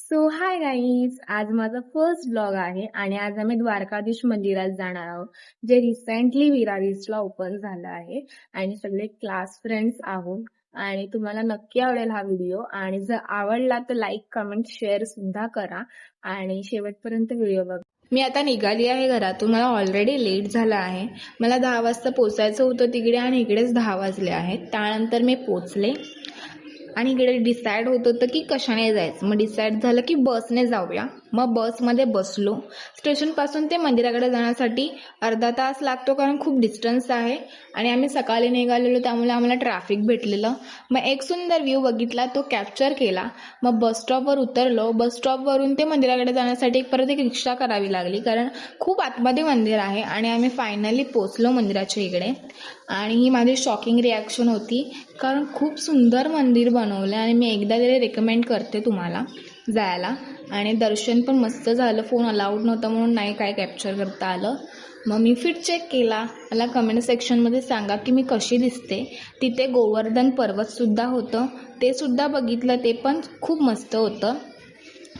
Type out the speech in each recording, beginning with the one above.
So hi guys, आज माझा first blog आहे आणि आज आम्ही द्वारकाधीश मंदिरात जाणार आहोत, जे रिसेंटली विरारीसला ओपन झालं आहे आणि सगळे क्लास फ्रेंड्स आहोत. आणि तुम्हाला नक्की आवडेल हा व्हिडिओ, आणि जर आवडला तर लाईक, कमेंट, शेअर सुद्धा करा आणि शेवटपर्यंत व्हिडिओ बघा. मी आता निघाली आहे घरातून. मला ऑलरेडी लेट झाला आहे. मला 10 वाजता पोचायचं होतं तिकडे आणि इकडेच 10 वाजले आहेत. त्यानंतर मी पोचले आणि इकडे डिसाईड होत होतं की कशाने जायचं. मग डिसाईड झालं की बसने जाऊया. मग बसमध्ये बसलो. स्टेशनपासून ते मंदिराकडे जाण्यासाठी अर्धा तास लागतो, कारण खूप डिस्टन्स आहे आणि आम्ही सकाळी निघालेलो, त्यामुळे आम्हाला ट्रॅफिक भेटलेलं. मग एक सुंदर व्ह्यू बघितला, तो कॅप्चर केला. मग बस स्टॉपवर उतरलो. बस स्टॉपवरून ते मंदिराकडे जाण्यासाठी परत एक रिक्षा करावी लागली, कारण खूप आतमध्ये मंदिर आहे. आणि आम्ही फायनली पोचलो मंदिराच्या इकडे. आणि ही माझी शॉकिंग रिॲक्शन होती, कारण खूप सुंदर मंदिर बनवलं आणि मी एकदा तरी रेकमेंड करते तुम्हाला जायला. आणि दर्शन पण मस्त झालं. फोन अलाउड नव्हता म्हणून नाही काय कॅप्चर करता आलं. मग मी फिट चेक केला. मला कमेंट सेक्शनमध्ये सांगा की मी कशी दिसते. तिथे गोवर्धन पर्वतसुद्धा होतं, ते सुद्धा बघितलं, ते पण खूप मस्त होतं.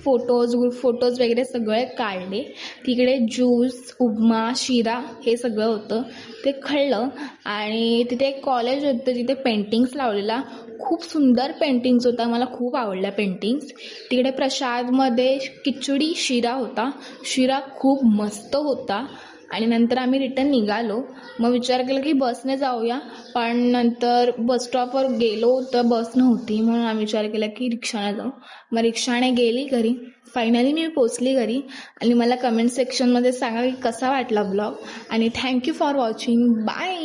फोटोज वगैरे सगळे काढले. तिकडे ज्यूस, उपमा, शिरा हे सगळं होतं, ते खाल्लं. आणि तिथे एक कॉलेज होतं, तिथे पेंटिंग्स लावलेला. खूप सुंदर पेंटिंग्स होता, मला खूप आवडल्या पेंटिंग्स. तिकडे प्रसादमध्ये खिचडी शिरा होता. शिरा खूप मस्त होता. आणि नंतर आम्ही रिटर्न निघालो. मग विचार केला की बसने जाऊया, पण नंतर बस स्टॉपवर गेलो तर बस नव्हती, म्हणून आम्ही विचार केला की रिक्षाने जाऊ. मग रिक्षाने गेली घरी. फायनली मी पोचली घरी. आणि मला कमेंट सेक्शनमध्ये सांगा की कसा वाटला ब्लॉग. आणि थँक्यू फॉर वॉचिंग. बाय.